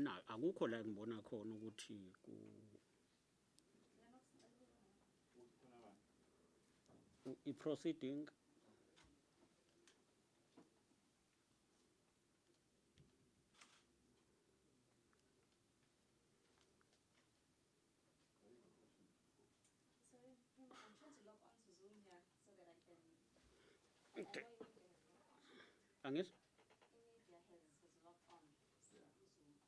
akukho la ngibona khona ukuthi i-proceeding Sorry, I'm trying to log on to Zoom here so that I can. angizwa Media has logged on. Zoom.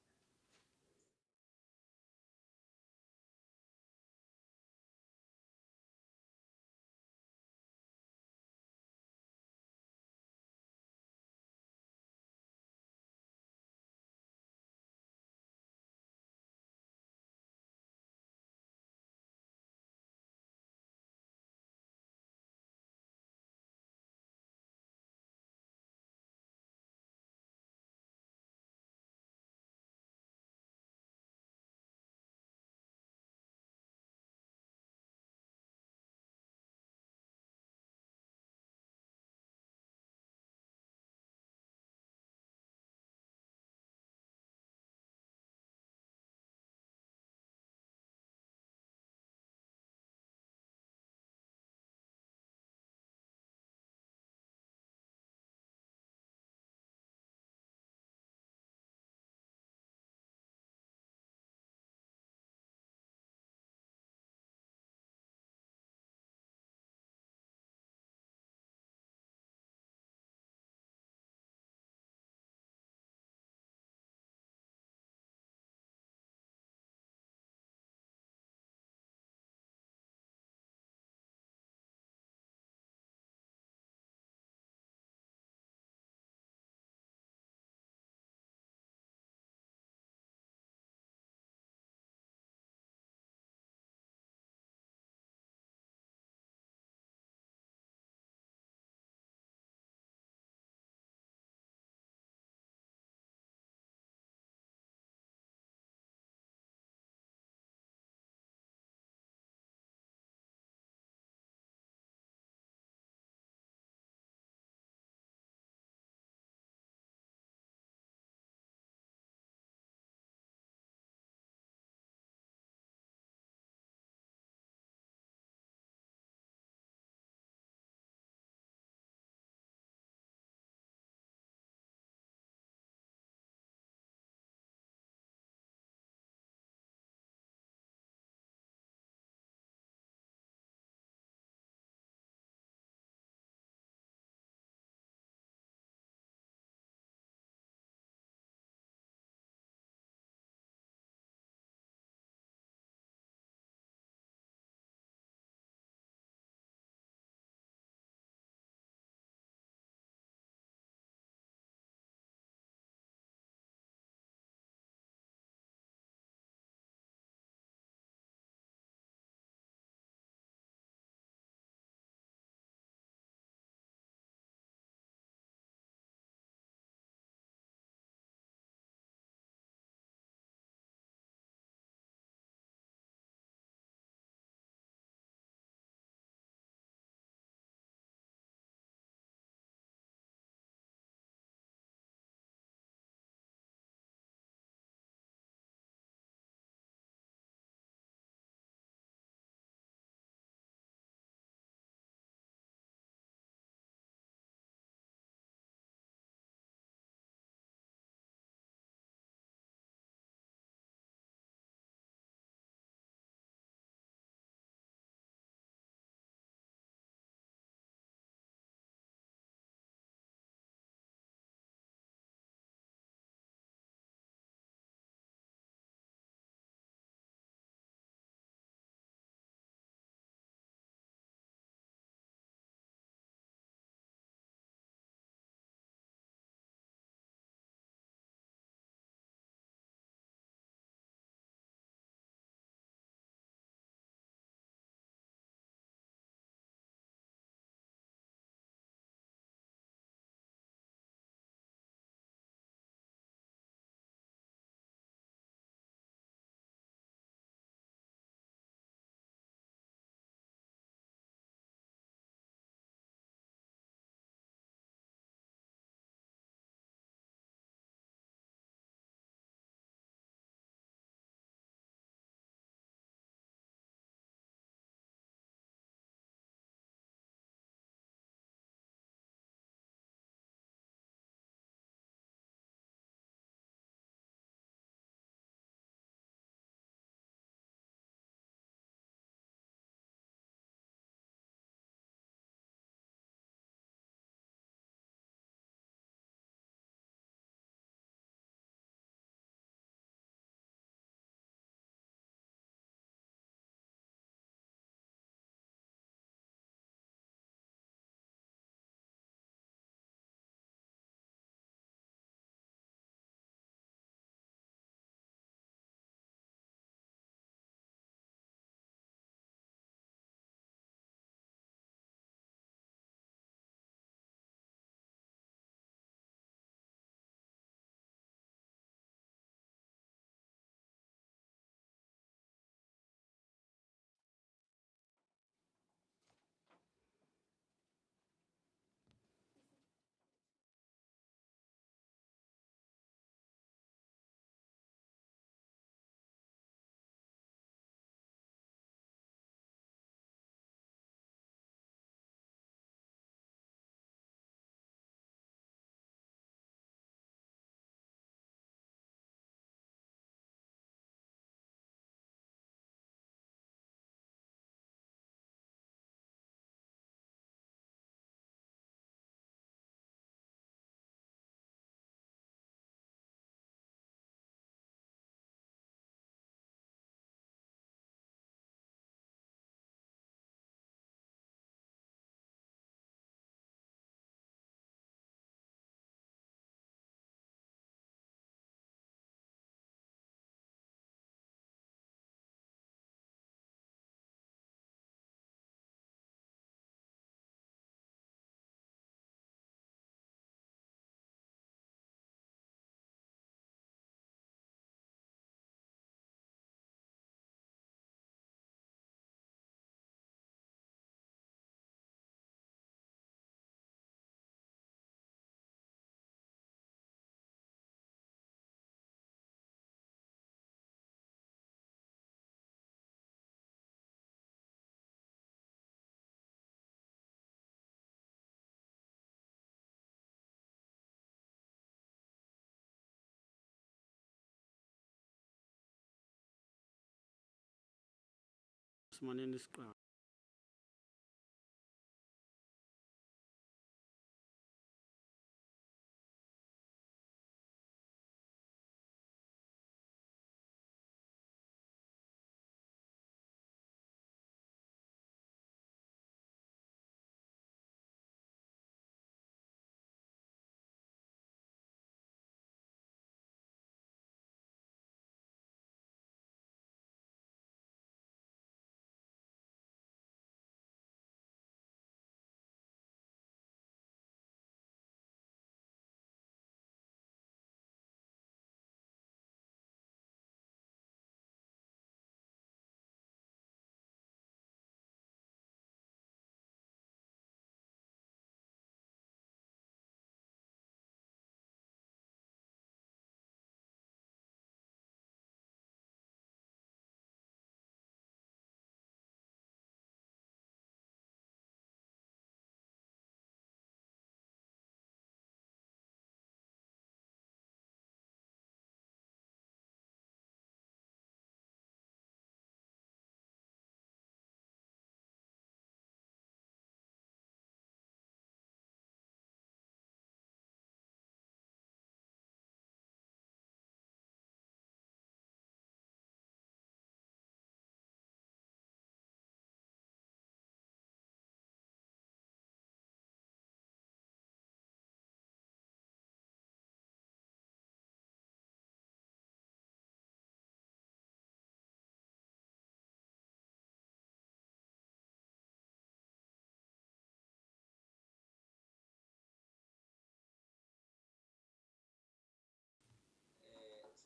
simaneni isiqalo.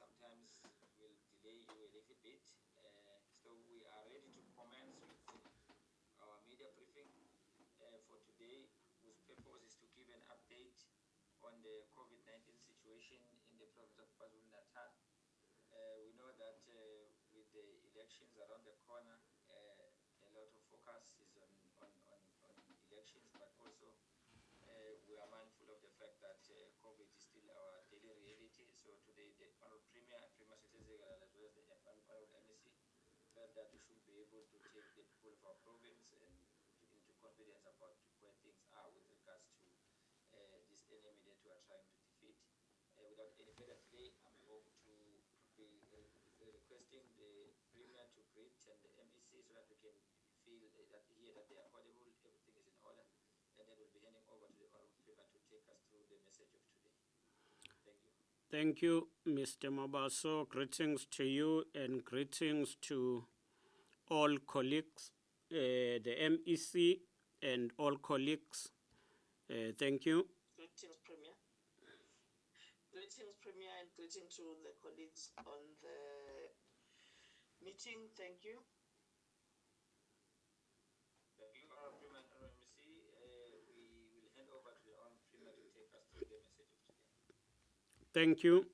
Sometimes will delay you a little bit. So we are ready to commence with our media briefing for today, whose purpose is to give an update on the COVID-19 situation in the province of KwaZulu-Natal. We know that with the elections around the corner, a lot of focus is on elections, but also we are mindful of the fact that COVID is still our daily reality. So today, the Honorable Premier Sihle Zikalala, as well as the Honorable MEC, felt that we should be able to take the people of our province and into confidence about where things are with regards to this enemy that we are trying to defeat. Without any further delay, I'm going to be requesting the Premier to greet and the MEC so that we can hear that they are audible, everything is in order, and then we'll be handing over to the Honorable Premier to take us through the message of today. Thank you. Thank you, Mr. Mabaso. Greetings to you and greetings to all colleagues, the MEC and all colleagues. Thank you. Greetings, Premier. Greetings, Premier, and greetings to the colleagues on the meeting. Thank you. Thank you, Honorable Premier and Honorable MEC. We will hand over to the Honorable Premier to take us through the message of today. Thank you.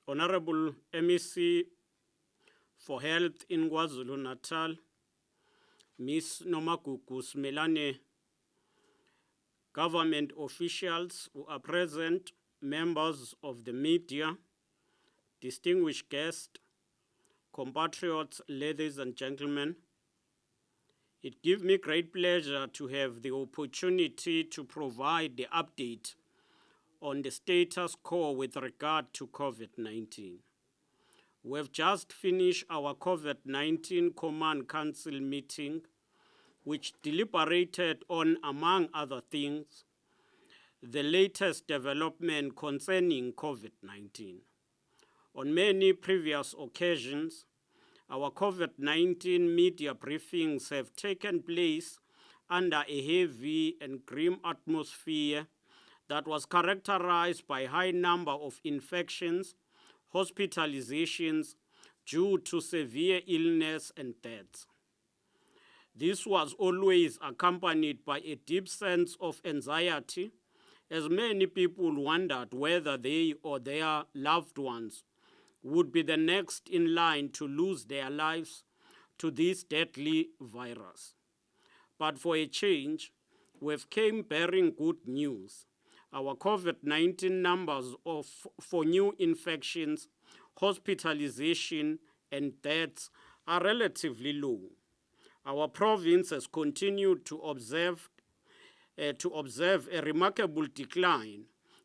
Honorable MEC for Health in KwaZulu-Natal, Ms. Nomagugu Smelane, government officials who are present, members of the media, distinguished guests, compatriots, ladies and gentlemen. It gives me great pleasure to have the opportunity to provide the update on the status quo with regard to COVID-19. We have just finished our COVID-19 Command Council meeting, which deliberated on, among other things, the latest development concerning COVID-19. On many previous occasions, our COVID-19 media briefings have taken place under a heavy and grim atmosphere that was characterized by a high number of infections, hospitalizations due to severe illness and deaths. This was always accompanied by a deep sense of anxiety, as many people wondered whether they or their loved ones would be the next in line to lose their lives to this deadly virus. But for a change, we've came bearing good news. Our COVID-19 numbers for new infections, hospitalization, and deaths are relatively low. our province has continued to observe a remarkable decline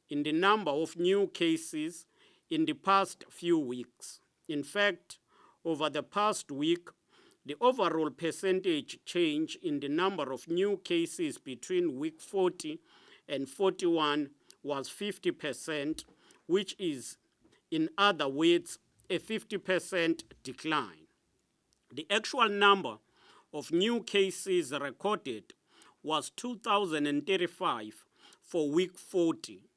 in the number of new cases in the past few weeks. In fact, over the past week, the overall percentage change in the number of new cases between week 40 and 41 was 50%, which is, in other words, a 50% decline. The actual number of new cases recorded was 2,035 for week 40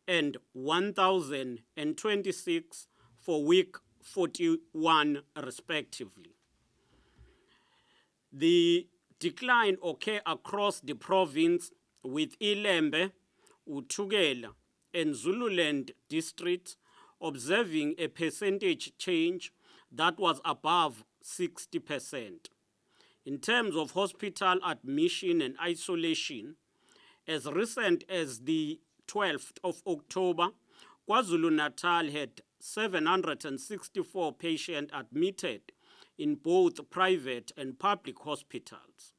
and 1,026 for week 41 respectively. The decline occurred across the province, with Ilembe, uThukela and Zululand districts observing a percentage change that was above 60%. In terms of hospital admission and isolation, as recent as the 12th of October, KwaZulu-Natal had 764 patients admitted in both private and public hospitals.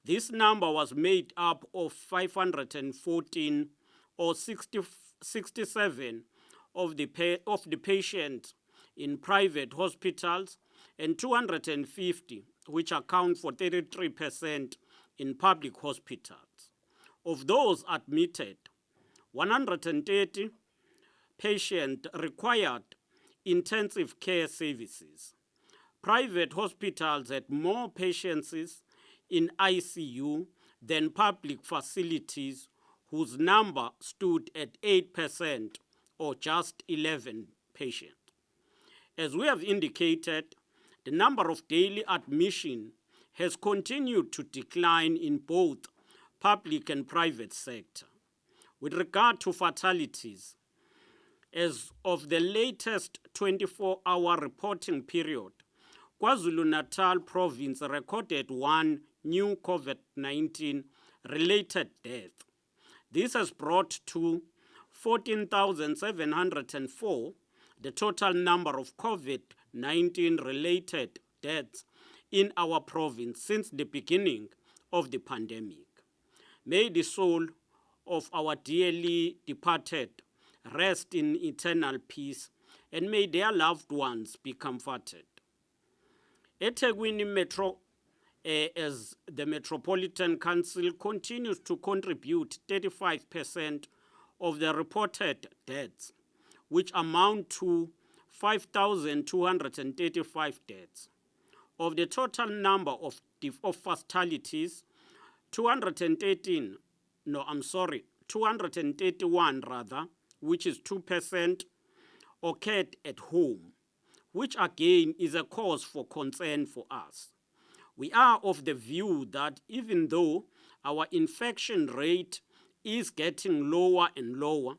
This number was made up of 514 or 67 of the patients in private hospitals and 250, which account for 33% in public hospitals. Of those admitted, 130 patients required intensive care services. Private hospitals had more patients in ICU than public facilities, whose number stood at 8% or just 11 patients. As we have indicated, the number of daily admission has continued to decline in both public and private sector. With regard to fatalities, as of the latest 24-hour reporting period, KwaZulu-Natal province recorded one new COVID-19 related death. This has brought to 14,704 the total number of COVID-19 related deaths in our province since the beginning of the pandemic. May the soul of our dearly departed rest in eternal peace, and may their loved ones be comforted. eThekwini Metro, as the Metropolitan Council, continues to contribute 35% of the reported deaths, which amount to 5,235 deaths. Of the total number of fatalities, 231 rather, which is 2%, occurred at home, which again is a cause for concern for us. We are of the view that even though our infection rate is getting lower and lower,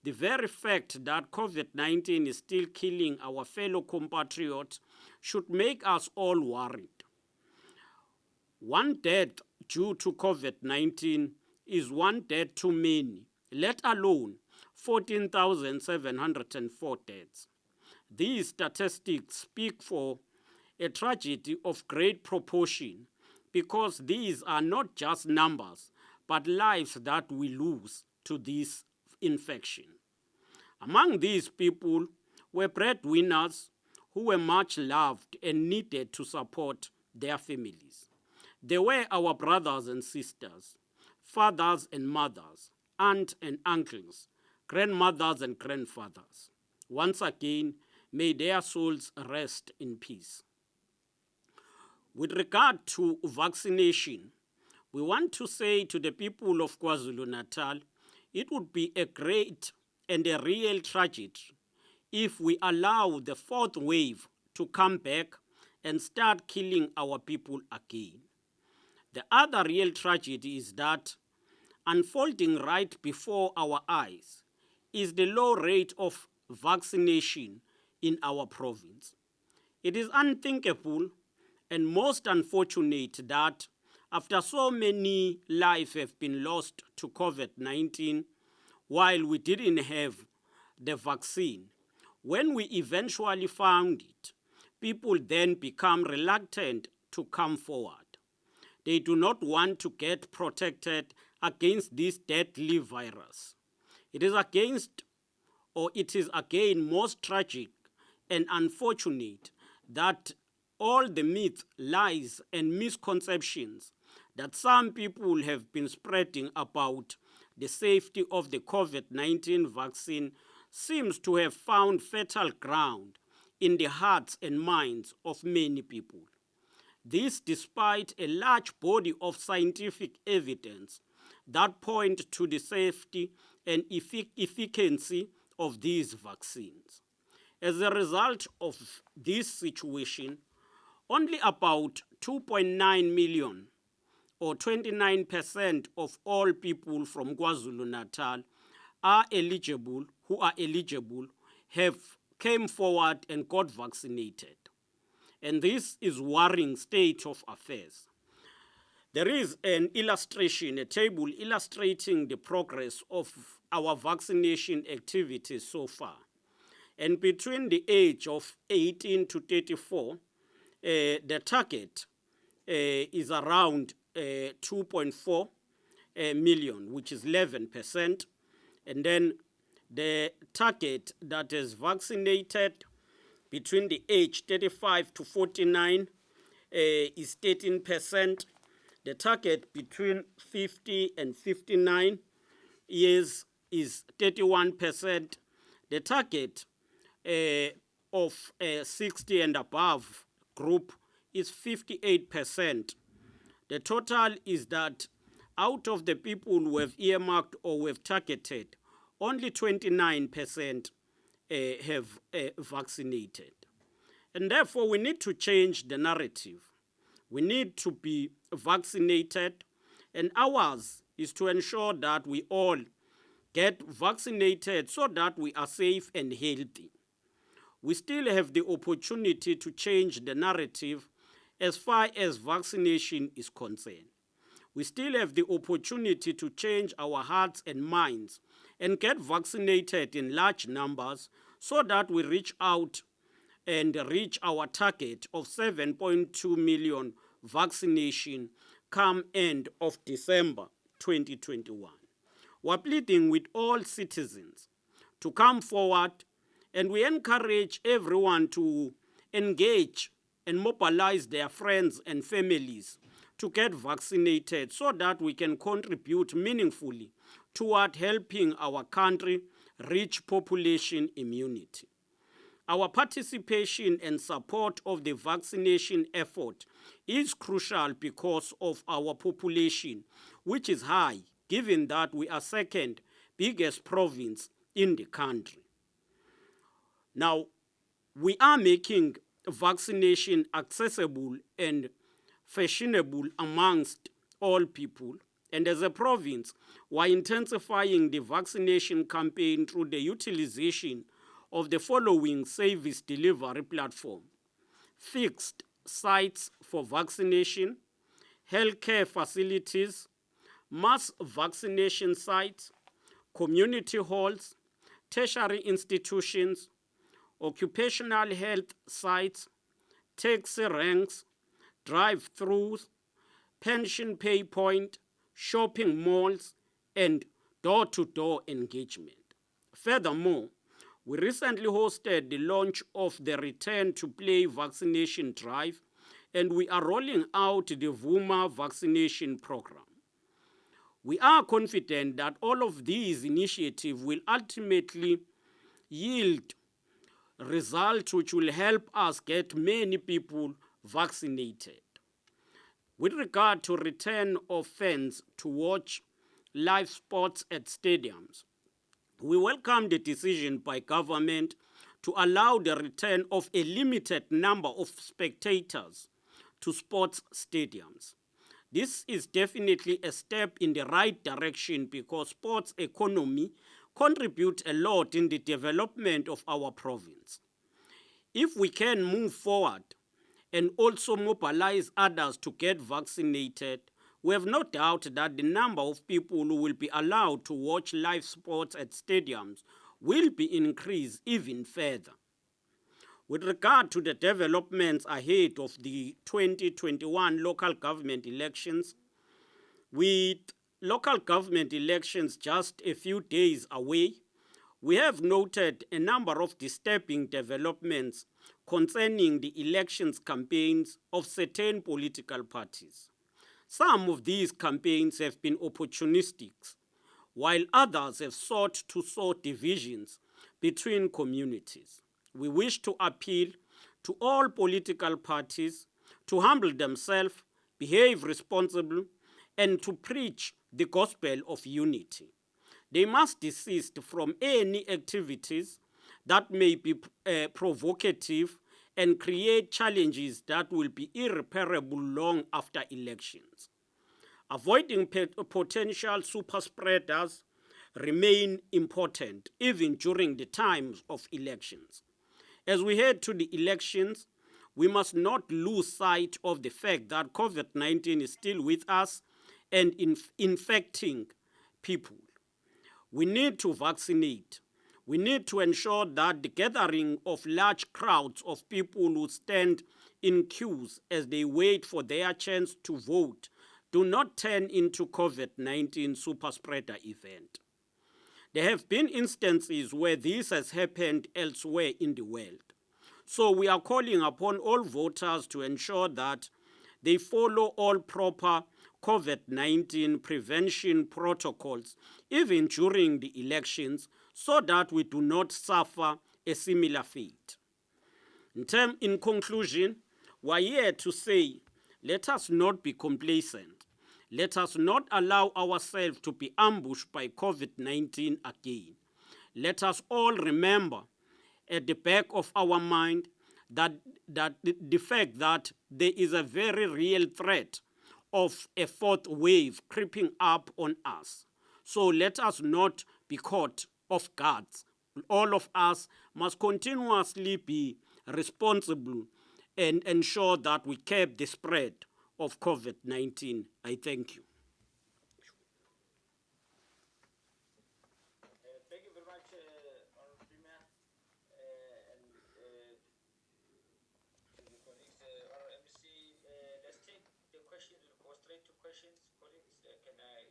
the very fact that COVID-19 is still killing our fellow compatriots should make us all worried. One death due to COVID-19 is one death too many, let alone 14,704 deaths. These statistics speak for a tragedy of great proportion, because these are not just numbers, but lives that we lose to this infection. Among these people were breadwinners who were much loved and needed to support their families. They were our brothers and sisters, fathers and mothers, aunts and uncles, grandmothers and grandfathers. Once again, may their souls rest in peace. With regard to vaccination, we want to say to the people of KwaZulu-Natal, it would be a great and a real tragedy if we allow the fourth wave to come back and start killing our people again. The other real tragedy is that unfolding right before our eyes is the low rate of vaccination in our province. It is unthinkable and most unfortunate that after so many lives have been lost to COVID-19, while we didn't have the vaccine, when we eventually found it, people then become reluctant to come forward. They do not want to get protected against this deadly virus. It is again most tragic and unfortunate that all the myths, lies, and misconceptions that some people have been spreading about the safety of the COVID-19 vaccine seems to have found fertile ground in the hearts and minds of many people. This despite a large body of scientific evidence that point to the safety and efficacy of these vaccines. As a result of this situation, only about 2.9 million or 29% of all people from KwaZulu-Natal who are eligible have came forward and got vaccinated. And this is worrying state of affairs. There is an illustration, a table illustrating the progress of our vaccination activities so far. And between the age of 18 to 34, the target is around 2.4 million, which is 11%. And then the target that is vaccinated between the age 35 to 49 is 13%. The target between 50 and 59 years is 31%. The target of 60 and above group is 58%. The total is that out of the people who have earmarked or who have targeted, only 29% have vaccinated. And therefore, we need to change the narrative. We need to be vaccinated, and ours is to ensure that we all get vaccinated so that we are safe and healthy. We still have the opportunity to change the narrative as far as vaccination is concerned. We still have the opportunity to change our hearts and minds and get vaccinated in large numbers so that we reach out and reach our target of 7.2 million vaccination come end of December 2021. We're pleading with all citizens to come forward, and we encourage everyone to engage and mobilize their friends and families to get vaccinated so that we can contribute meaningfully toward helping our country reach population immunity. Our participation and support of the vaccination effort is crucial because of our population, which is high, given that we are second biggest province in the country. Now, we are making vaccination accessible and fashionable amongst all people. And as a province, we're intensifying the vaccination campaign through the utilization of the following service delivery platform: fixed sites for vaccination, healthcare facilities, mass vaccination sites, community halls, tertiary institutions, occupational health sites, taxi ranks, drive-thrus, pension pay point, shopping malls, and door-to-door engagement. Furthermore, we recently hosted the launch of the Return to Play vaccination drive, and we are rolling out the VUMA vaccination program. We are confident that all of these initiatives will ultimately yield results which will help us get many people vaccinated. With regard to return of fans to watch live sports at stadiums, we welcome the decision by government to allow the return of a limited number of spectators to sports stadiums. This is definitely a step in the right direction because sports economy contributes a lot in the development of our province. If we can move forward and also mobilize others to get vaccinated, we have no doubt that the number of people who will be allowed to watch live sports at stadiums will be increased even further. With regard to the developments ahead of the 2021 local government elections, with local government elections just a few days away, we have noted a number of disturbing developments concerning the elections campaigns of certain political parties. Some of these campaigns have been opportunistic, while others have sought to sow divisions between communities. We wish to appeal to all political parties to humble themselves, behave responsibly, and to preach the gospel of unity. They must desist from any activities that may be provocative and create challenges that will be irreparable long after elections. Avoiding potential super spreaders remain important even during the times of elections. As we head to the elections, we must not lose sight of the fact that COVID-19 is still with us and infecting people. We need to vaccinate. We need to ensure that the gathering of large crowds of people who stand in queues as they wait for their chance to vote do not turn into COVID-19 super spreader event. There have been instances where this has happened elsewhere in the world. So we are calling upon all voters to ensure that they follow all proper COVID-19 prevention protocols, even during the elections, so that we do not suffer a similar fate. In conclusion, we are here to say, let us not be complacent. Let us not allow ourselves to be ambushed by COVID-19 again. Let us all remember at the back of our mind that the fact that there is a very real threat of a fourth wave creeping up on us. So let us not be caught off guard. All of us must continuously be responsible and ensure that we curb the spread of COVID-19. I thank you. Thank you very much, Honorable Premier, and to the colleagues. Honorable MC, let's take the questions. We'll go straight to questions. Colleagues, can I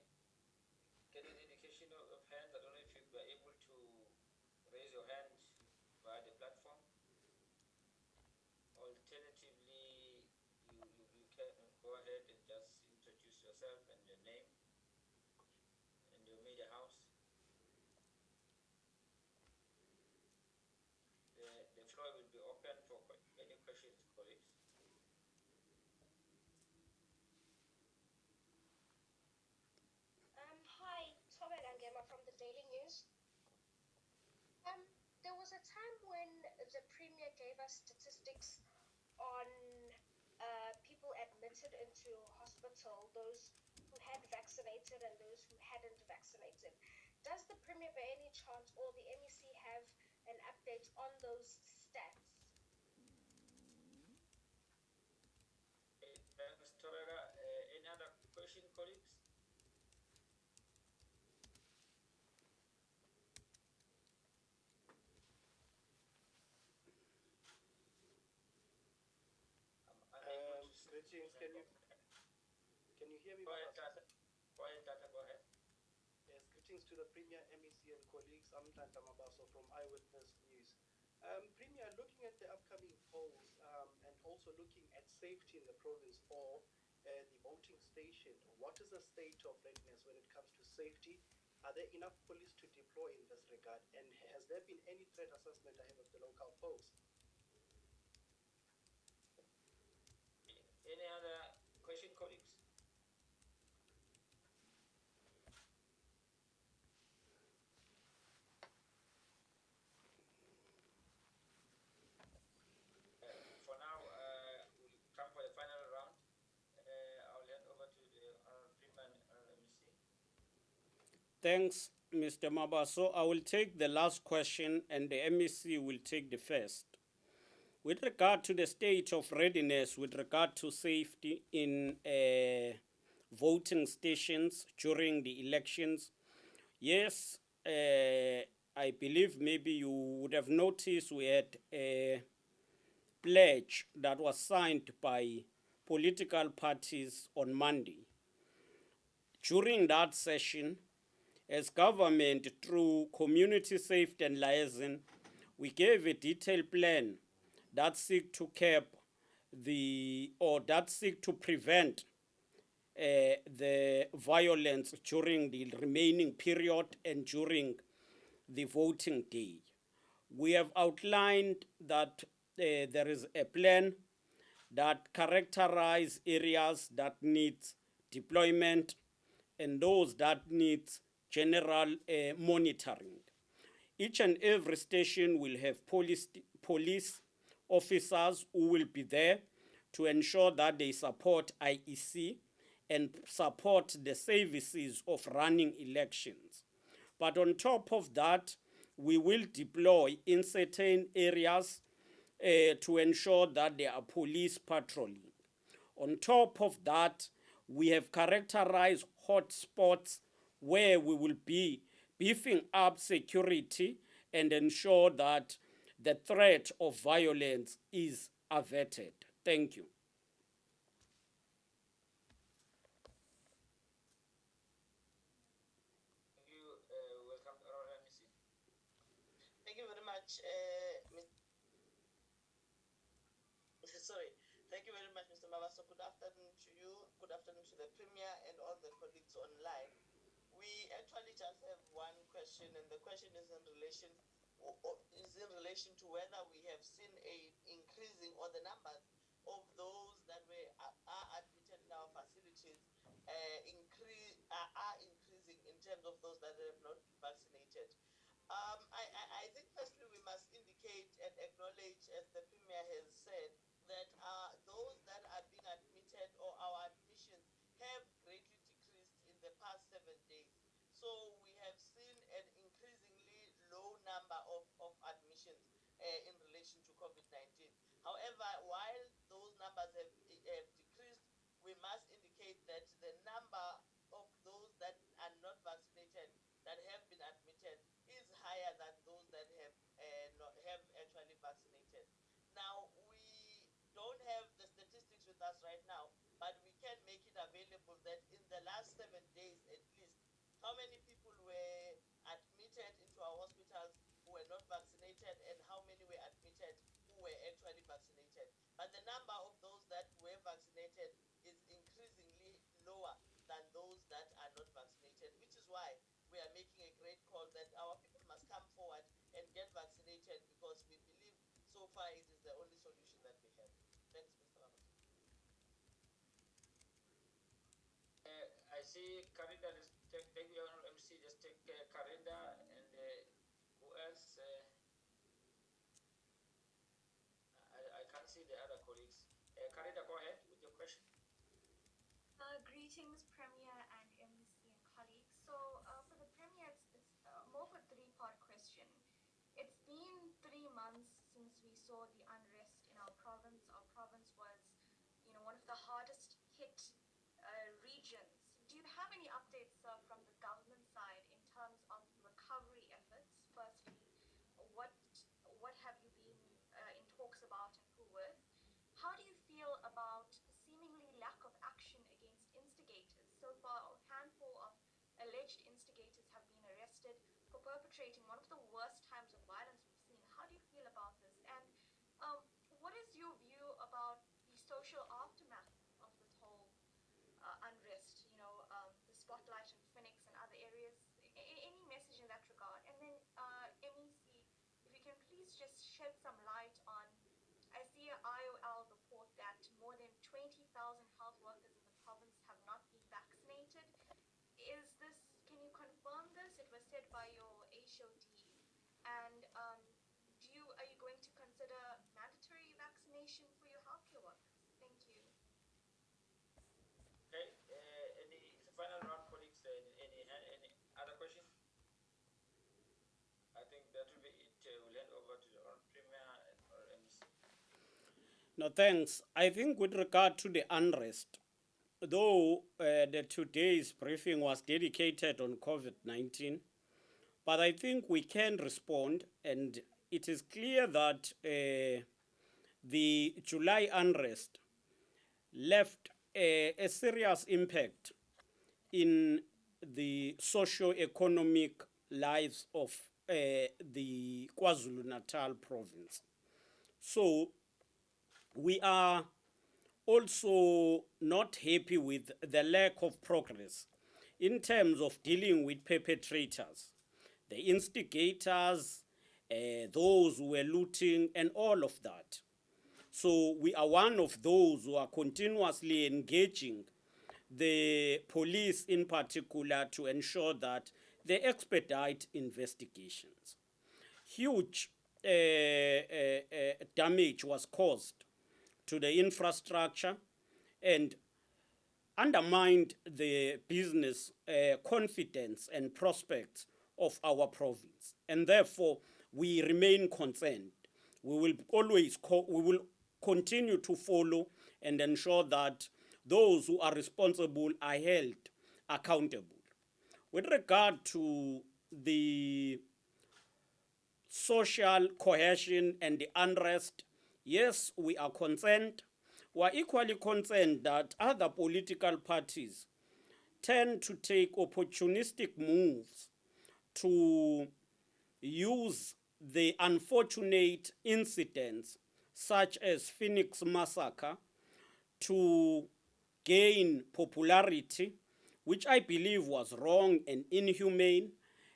get an indication of hand? I don't know if you were able to raise your hand via the platform. Alternatively, you can go ahead and just introduce yourself and your name and your media house. The floor will be open for any questions, colleagues. Hi, Tobek Angema from the Daily News. There was a time when the Premier gave us statistics on people admitted into hospital, those who had vaccinated and those who hadn't vaccinated. Does the Premier by any chance or the MEC have an update on those stats? Thanks, Torera. Any other question, colleagues? Greetings. Can you hear me? Go ahead, Tata. Go ahead, Tata. Go ahead. Yes, greetings to the Premier, MEC, and colleagues. I'm Tata Mabaso from Eyewitness News. Premier, looking at the upcoming polls and also looking at safety in the province for the voting station, what is the state of readiness when it comes to safety? Are there enough police to deploy in this regard? And has there been any threat assessment ahead of the local polls? Any other question, colleagues? For now, we'll come for the final round. I'll hand over to the Premier and MEC. Thanks, Mr. Mabaso. I will take the last question and the MEC will take the first. With regard to the state of readiness, with regard to safety in voting stations during the elections, yes, I believe maybe you would have noticed we had pledge that was signed by political parties on Monday. During that session, as government through community safety and liaison, we gave a detailed plan that seek to prevent the violence during the remaining period and during the voting day. We have outlined that there is a plan that characterize areas that need deployment and those that need general monitoring. Each and every station will have police officers who will be there to ensure that they support IEC and support the services of running elections. But on top of that, we will deploy in certain areas to ensure that there are police patrolling. On top of that, we have characterized hotspots where we will be beefing up security and ensure that the threat of violence is averted. Thank you. Thank you. Welcome to our MEC. Thank you very much, Thank you very much, Mr. Mabaso. Good afternoon to you. Good afternoon to the Premier and all the colleagues online. We actually just have one question, and the question is in relation to whether we have seen a increasing or the numbers of those that are admitted in our facilities are increasing in terms of those that have not been vaccinated. I think firstly we must indicate and acknowledge, as the Premier has said, that those that are being admitted or our admissions have greatly decreased in the past 7 days. So we have seen an increasingly low number of admissions in relation to COVID-19. However, while those numbers have decreased, we must indicate that the number of those that are not vaccinated that have been admitted is higher than those that have actually vaccinated. Now, we don't have the statistics with us right now, but we can make it available that in the last 7 days at least, how many people were admitted into our hospitals who were not vaccinated and how many were admitted who were actually vaccinated. But the number of those that were vaccinated is increasingly lower than those that are not vaccinated, which is why we are making a great call that our people must come forward and get vaccinated, because we believe so far it is the only solution that we have. Thanks, Mr. Mabaso. I see Karinda. Thank you, Honorable MC. Just take Karinda and who else? I can't see the other colleagues. Karinda, go ahead with your question. Greetings, Premier and MEC and colleagues. So for the Premier, it's more of a three-part question. It's been 3 months since we saw the unrest in our province. Our province was, one of the hardest hit regions. Do you have any updates from the government side in terms of recovery efforts? Firstly, what have you been in talks about and who with? How do you feel about seemingly lack of action against instigators? So far, a handful of alleged instigators have been arrested for perpetrating one of the worst times of violence we've seen. How do you feel about this? And what is your view about the social aftermath of this whole unrest? The spotlight in Phoenix and other areas. Any message in that regard? And then MEC, if you can please just shed some light on, I see an IOL report that more than 20,000 health workers in the province have not been vaccinated. Can you confirm this? It was said by your HOD. And are you going to consider mandatory vaccination for your healthcare workers? Thank you. Okay. It's a final round, colleagues. Any other question? I think that will be it. We'll hand over to our Premier and our MEC. No, thanks. I think with regard to the unrest, though the today's briefing was dedicated on COVID-19, but I think we can respond, and it is clear that the July unrest left a serious impact in the socio-economic lives of the KwaZulu-Natal province. So we are also not happy with the lack of progress in terms of dealing with perpetrators, the instigators, those who were looting, and all of that. So we are one of those who are continuously engaging the police in particular to ensure that they expedite investigations. Huge damage was caused to the infrastructure and undermined the business confidence and prospects of our province. And therefore, we remain concerned. We will continue to follow and ensure that those who are responsible are held accountable. With regard to the social cohesion and the unrest, yes, we are concerned. We are equally concerned that other political parties tend to take opportunistic moves to use the unfortunate incidents such as Phoenix Massacre to gain popularity, which I believe was wrong and inhumane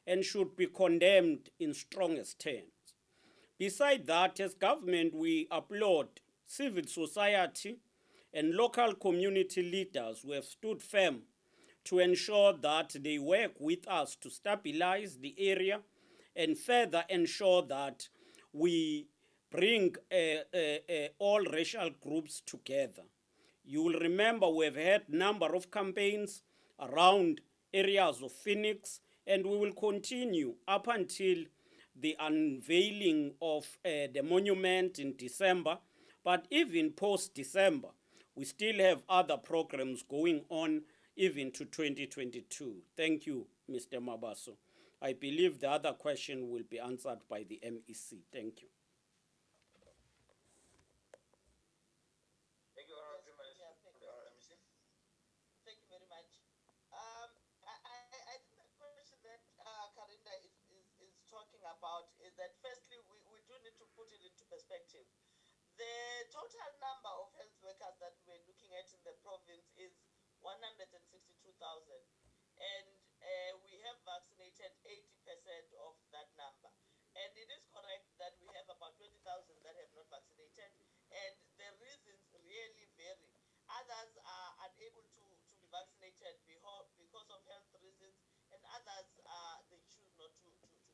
and should be condemned in strongest terms. Besides that, as government, we applaud civil society and local community leaders who have stood firm to ensure that they work with us to stabilize the area and further ensure that we bring all racial groups together. You will remember we have had a number of campaigns around areas of Phoenix, and we will continue up until the unveiling of the monument in December. But even post-December, we still have other programs going on even to 2022. Thank you, Mr. Mabaso. I believe the other question will be answered by the MEC. Thank you. Thank you, Honorable Premier. MEC. Thank you very much. I think the question that Karinda is talking about is that firstly, we do need to put it into perspective. The total number of health workers that we're looking at in the province is 162,000. And we have vaccinated 80% of that number. And it is correct that we have about 20,000 that have not vaccinated. And the reasons really vary. Others are unable to be vaccinated because of health reasons, and others they choose not to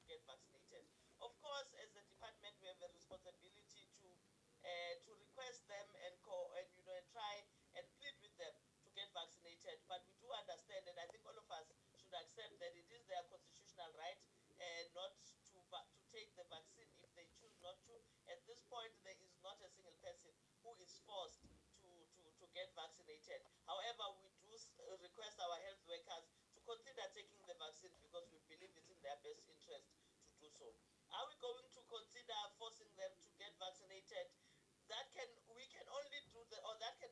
get vaccinated. Of course, as a department, we have a responsibility to request them and try and plead with them to get vaccinated. But we do understand, and I think all of us should accept that it is their constitutional right not to take the vaccine if they choose not to. At this point, there is not a single person who is forced to get vaccinated. However, we do request our health workers to consider taking the vaccine because we believe it's in their best interest to do so. Are we going to consider forcing them to get vaccinated? That can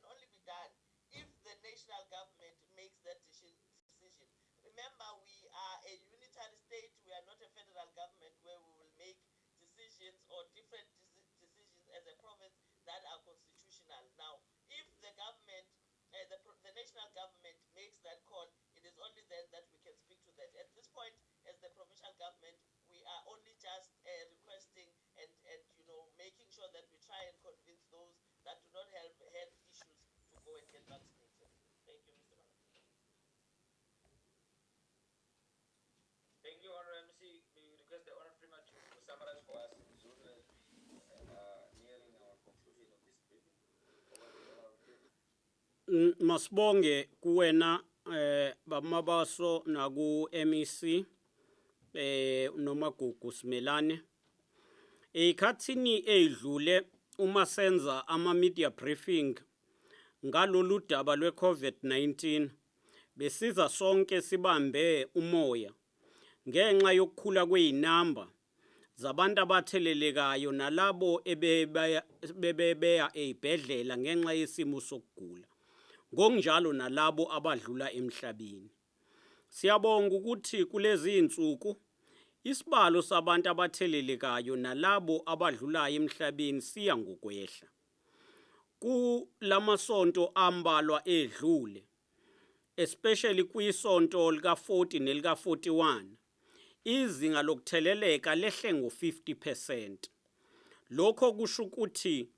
only be done if the national government makes that decision. Remember, we are a unitary state. We are not a federal government where we will make decisions or different decisions as a province that are constitutional. Now, if the government, the national government makes that call, it is only then that we can speak to that. At this point, as the provincial government, we are only just requesting and making sure that we try and convince those that do not have health issues to go and get vaccinated. Thank you, Mr. Mala. Thank you, Honorable MC. We request the Honorable Premier to summarize for us in Zulu, nearing our conclusion of this briefing. Masibonge kuwena bamabaso naku MEC noma Gugu Simelane. Ekhathini edlule uma senza ama media briefing ngalolu daba lwe COVID-19 besiza sonke sibambe umoya ngenxa yokukhula kweinamba zabantu abathelelekayo nalabo ebebeya ezibhedlela ngenxa yesimo sokugula, ngokunjalo nalabo abadlula emhlabeni. Siyabonga ukuthi kulezi insuku isibalo sabantu abathelelekayo nalabo abadlulayo emhlabeni siya ngokwehla. Kulamasonto ambalwa edlule, especially kwisonto lika 40 nelika 41, izinga lokutheleleka lehle ngo-50%. Lokho kusho ukuthi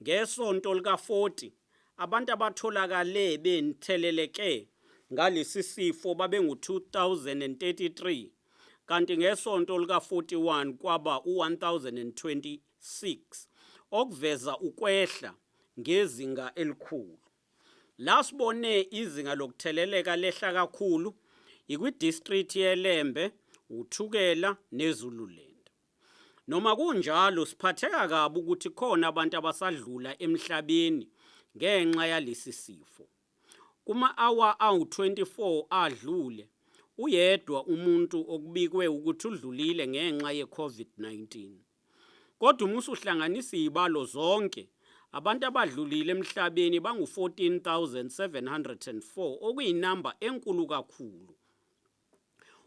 ngesonto lika 40 abantu abatholakale betheleleke ngalesi sifo babengu 2033, kanti ngesonto lika 41 kwaba u1026, okuveza ukwehla ngezinga elikhulu. Lasibone izinga lokutheleleka lehla kakhulu ikwi-district yeLembe, uThukela neZululand. Noma kunjalo siphatheka kabi ukuthi khona abantu abasadlula emhlabeni ngenxa yalesi sifo. Kuma-hour awu-24 adlule, uyedwa umuntu okubikwe ukuthi udlulile ngenxa ye-COVID-19. Kodwa uma usuhlanganisa izibalo zonke, abantu abadlulile emhlabeni bangu-14,704, okuyinamba enkulu kakhulu.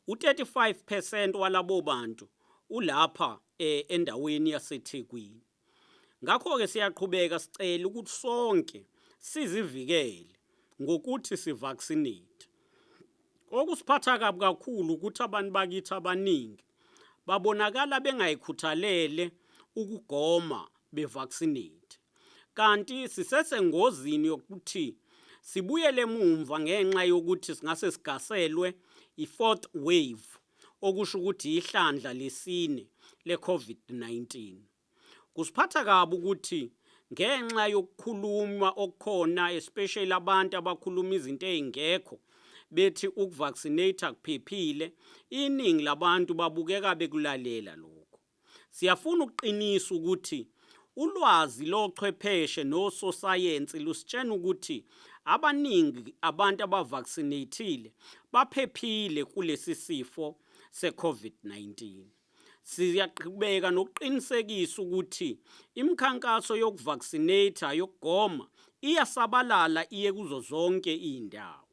U-35% walabo bantu ulapha endaweni yaseThekwini. Ngakho-ke siyaqhubeka sicela ukuthi sonke sizivikele ngokuthi sivaccinate. Okusiphatha kabi kakhulu ukuthi abantu bakithi abaningi babonakala bengayikhuthalele ukugoma bevaccinate. Kanti sisesengozini yokuthi sibuyele emumva ngenxa yokuthi singase sigaselwe i-4th wave, okusho ukuthi ihlandla lesine le-COVID-19. Kusiphatha kabi ukuthi ngenxa yokukhuluma okukhona, especially abantu abakhuluma izinto ezingekho, bethi ukuvaccinate kuphephile, iningi labantu babukeka bekulalela lokho. Siyafuna ukuqinisa ukuthi ulwazi lochwepheshe nososayensi lusitshena ukuthi abaningi abantu abavaccinatile baphephile kulesi sifo se-COVID-19. Siyaqhubeka nokuqinisekisa ukuthi imikhankaso yokuvaccinate yokugoma iyasabalala iye kuzo zonke izindawo.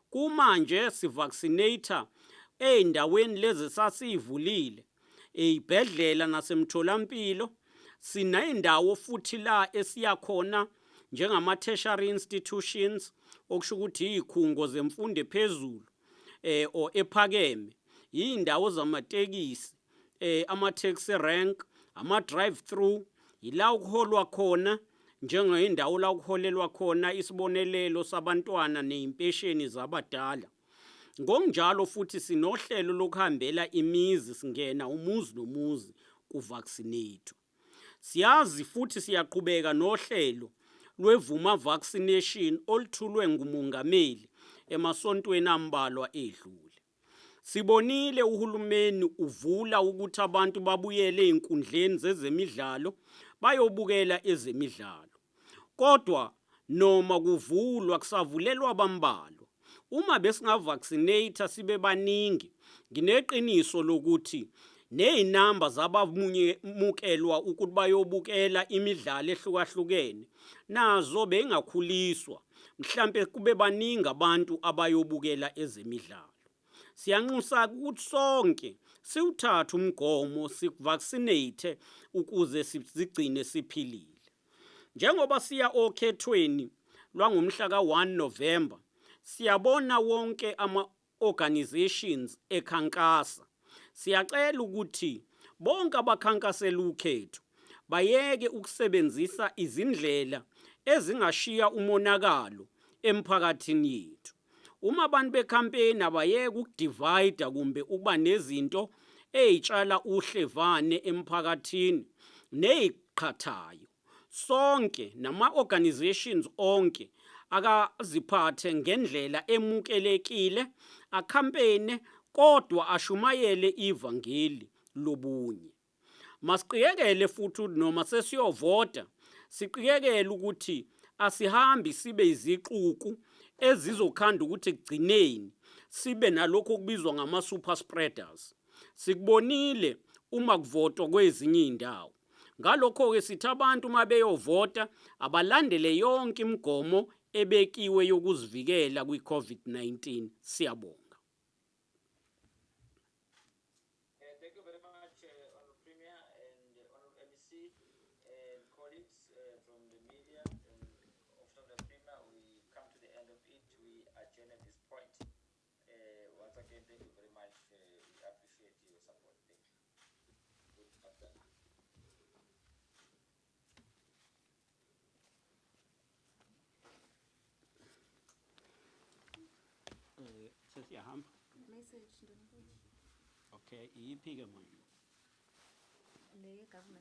Kumanje sivaccinate eindaweni lezi sasivulile, ezibhedlela nasemtholampilo, sinendawo futhi la esiyakhona njengama-tertiary institutions, okusho ukuthi izikhungo zemfundo ephezulu or ephakeme, izindawo zamatekisi, ama-taxi rank, ama-drive-through, ila ukuholwa khona njengeyindawo la ukuholelwa khona isibonelelo sabantwana nezimpesheni zabadala. Ngokunjalo futhi sinohlelo lokuhambela imizi, singena umuzi nomuzi kuvaccinate. Siyazi futhi siyaqhubeka nohlelo lwevuma vaccination oluthulwe ngumongameli emasontweni ambalwa edlule. Sibonile uhulumeni uvula ukuthi abantu babuyele einkundleni zezemidlalo bayobukela ezemidlalo. Kodwa noma kuvulwa kusavulelwa bambalwa. Uma besingavaccinate sibe baningi, ngineqiniso lokuthi nezinamba zabamukelwa ukuthi bayobukela imidlalo ehlukahlukene nazo bengakhuliswa, mhlambe kube baningi abantu abayobukela ezemidlalo. Siyanxusa ukuthi sonke siwuthathe umgomo, sivaccinate ukuze sigcine siphilile. Njengoba siya okhethweni lwangomhla ka-1 November, siyabona wonke ama-organizations ekhankasa. Siyacela ukuthi bonke abakhankasela ukhetho bayeke ukusebenzisa izindlela ezingashiya umonakalo emphakathini yethu. Uma abantu bekampeni abayeke ukudivide kumbe ukuba nezinto ezitshala uhlevane emphakathini neziqhathayo, sonke nama-organizations onke akaziphathe ngendlela emukelekile, akhampene kodwa ashumayele ivangeli lobunye. Masiqikekele futhi noma sesiyovota, siqikekele ukuthi asihambi sibe iziquku ezizokhanda ukuthi kugcineni sibe nalokho kubizwa ngama-super spreaders. Sikubonile uma kuvotwa kwezinye indawo. Ngalokho ke sithi abantu uma beyovota abalandele yonke imigomo ebekiwe yokuzivikela kwi-COVID-19. Siyabonga. Thank you very much, Honorable Premier and Honorable MEC and colleagues from the media and Office of the Premier. We come to the end of it. We adjourn at this point. Once again, thank you very much. We appreciate your support. Thank you. Good afternoon. Sesiyahamba. Message Okay, iyiphi ke manje? le government